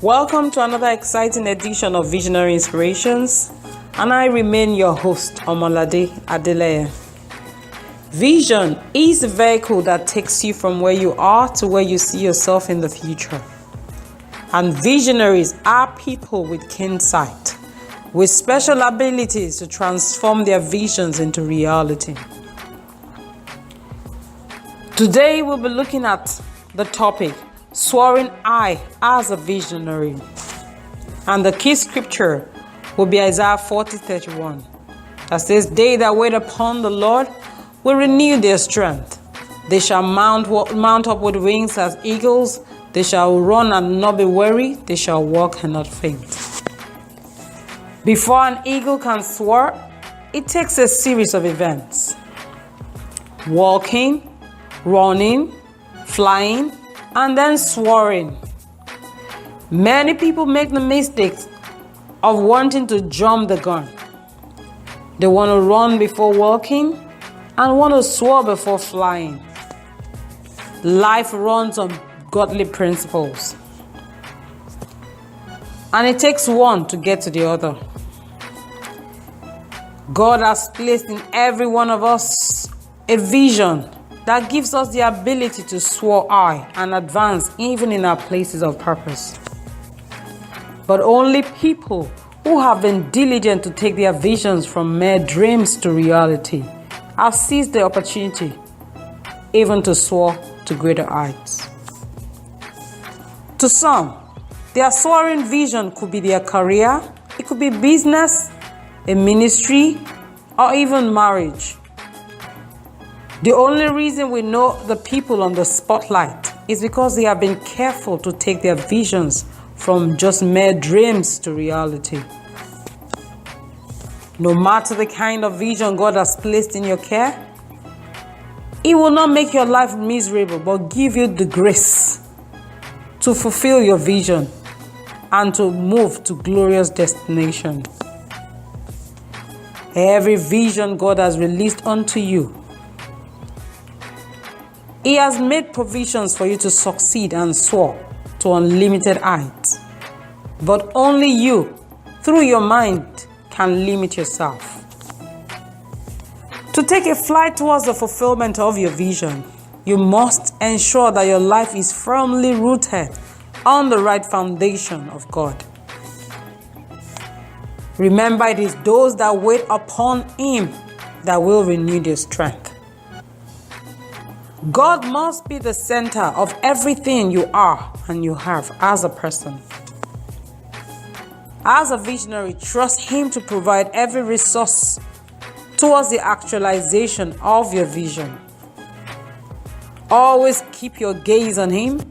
Welcome to another exciting edition of Visionary Inspirations, and I remain your host, Omolade Adeleye. Vision is the vehicle that takes you from where you are to where you see yourself in the future. And visionaries are people with keen sight, with special abilities to transform their visions into reality. Today we'll be looking at the topic, Soaring I as a Visionary. And the key scripture will be Isaiah 40:31. That says, "They that wait upon the Lord will renew their strength. They shall mount up with wings as eagles. They shall run and not be weary. They shall walk and not faint." Before an eagle can soar, it takes a series of events. Walking, running, flying, and then soaring. Many people make the mistake of wanting to jump the gun. They want to run before walking and want to soar before flying. Life runs on godly principles, and it takes one to get to the other. God has placed in every one of us a vision that gives us the ability to soar high and advance even in our places of purpose. But only people who have been diligent to take their visions from mere dreams to reality have seized the opportunity even to soar to greater heights. To some, their soaring vision could be their career, it could be business, a ministry, or even marriage. The only reason we know the people on the spotlight is because they have been careful to take their visions from just mere dreams to reality. No matter the kind of vision God has placed in your care, it will not make your life miserable, but give you the grace to fulfill your vision and to move to glorious destination. Every vision God has released unto you, He has made provisions for you to succeed and soar to unlimited heights. But only you, through your mind, can limit yourself. To take a flight towards the fulfillment of your vision, you must ensure that your life is firmly rooted on the right foundation of God. Remember, it is those that wait upon Him that will renew their strength. God must be the center of everything you are and you have as a person. As a visionary, trust Him to provide every resource towards the actualization of your vision. Always keep your gaze on Him,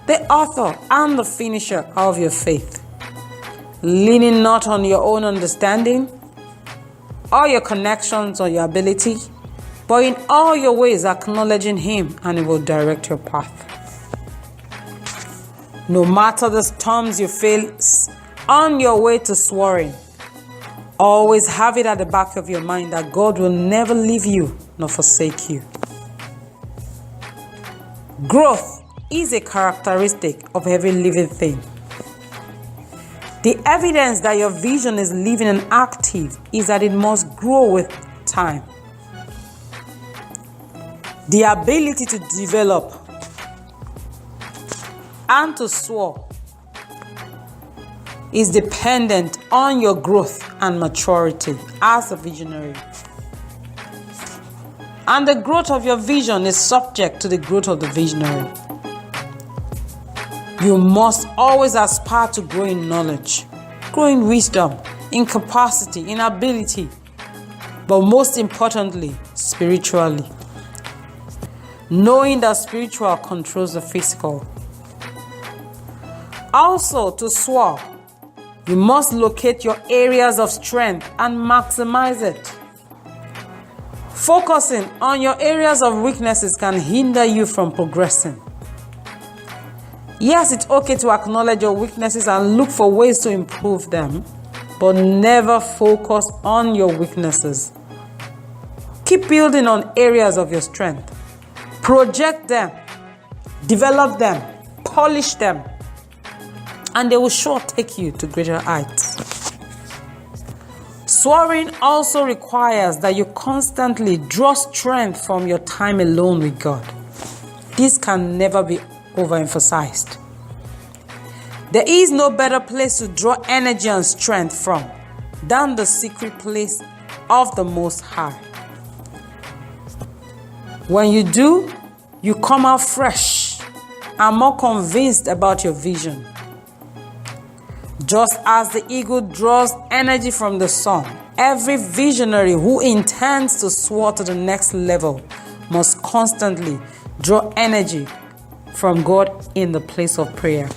the author and the finisher of your faith, leaning not on your own understanding or your connections or your ability, but in all your ways acknowledging Him, and He will direct your path. No matter the storms you face on your way to soaring, always have it at the back of your mind that God will never leave you nor forsake you. Growth is a characteristic of every living thing. The evidence that your vision is living and active is that it must grow with time. The ability to develop and to soar is dependent on your growth and maturity as a visionary. And the growth of your vision is subject to the growth of the visionary. You must always aspire to grow in knowledge, grow in wisdom, in capacity, in ability, but most importantly, spiritually. Knowing that spiritual controls the physical. Also, to soar, you must locate your areas of strength and maximize it. Focusing on your areas of weaknesses can hinder you from progressing. Yes, it's okay to acknowledge your weaknesses and look for ways to improve them, but never focus on your weaknesses. Keep building on areas of your strength. Project them, develop them, polish them, and they will sure take you to greater heights. Soaring also requires that you constantly draw strength from your time alone with God. This can never be overemphasized. There is no better place to draw energy and strength from than the secret place of the Most High. When you do, you come out fresh and more convinced about your vision. Just as the eagle draws energy from the sun, every visionary who intends to soar to the next level must constantly draw energy from God in the place of prayer.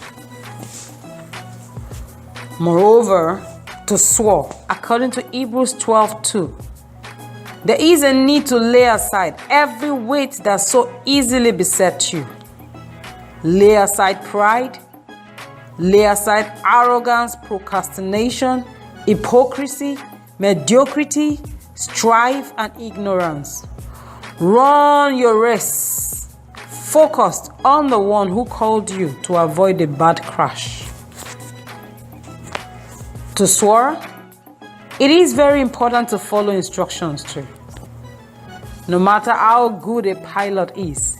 Moreover, to soar, according to Hebrews 12:2, there is a need to lay aside every weight that so easily besets you. Lay aside pride, lay aside arrogance, procrastination, hypocrisy, mediocrity, strife, and ignorance. Run your race, focused on the one who called you to avoid a bad crash. To soar, it is very important to follow instructions too. No matter how good a pilot is,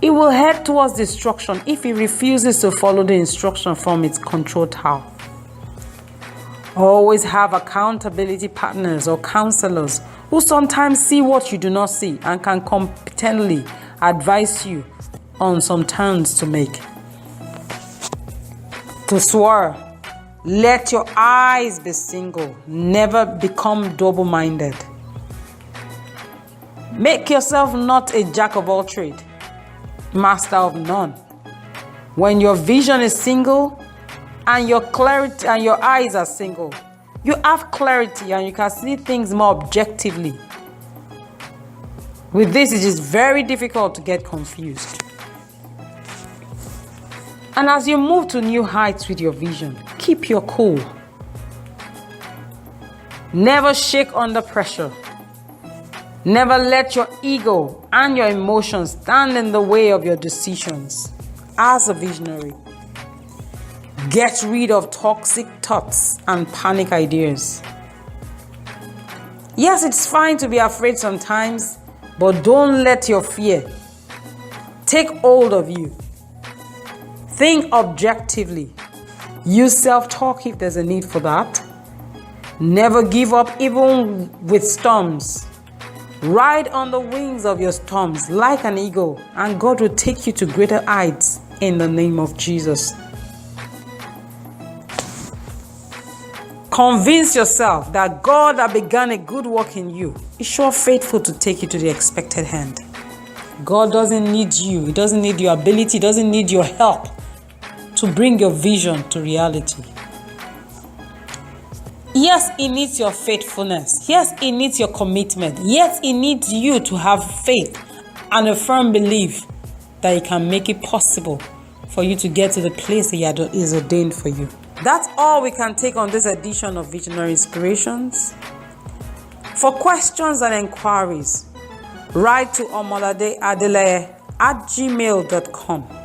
it will head towards destruction if he refuses to follow the instruction from its control tower. Always have accountability partners or counselors who sometimes see what you do not see and can competently advise you on some turns to make. To soar, let your eyes be single. Never become double-minded. Make yourself not a jack of all trades, master of none. When your vision is single and your clarity and your eyes are single, you have clarity and you can see things more objectively. With this, it is very difficult to get confused. And as you move to new heights with your vision, keep your cool. Never shake under pressure. Never let your ego and your emotions stand in the way of your decisions. As a visionary, get rid of toxic thoughts and panic ideas. Yes, it's fine to be afraid sometimes, but don't let your fear take hold of you. Think objectively. Use self-talk if there's a need for that. Never give up even with storms. Ride on the wings of your storms like an eagle, and God will take you to greater heights in the name of Jesus. Convince yourself that God that began a good work in you is sure faithful to take you to the expected hand. God doesn't need you. He doesn't need your ability. He doesn't need your help to bring your vision to reality. Yes, He needs your faithfulness. Yes, He needs your commitment. Yes, He needs you to have faith and a firm belief that He can make it possible for you to get to the place He is ordained for you. That's all we can take on this edition of Visionary Inspirations. For questions and inquiries, write to Omolade Adeleye at gmail.com.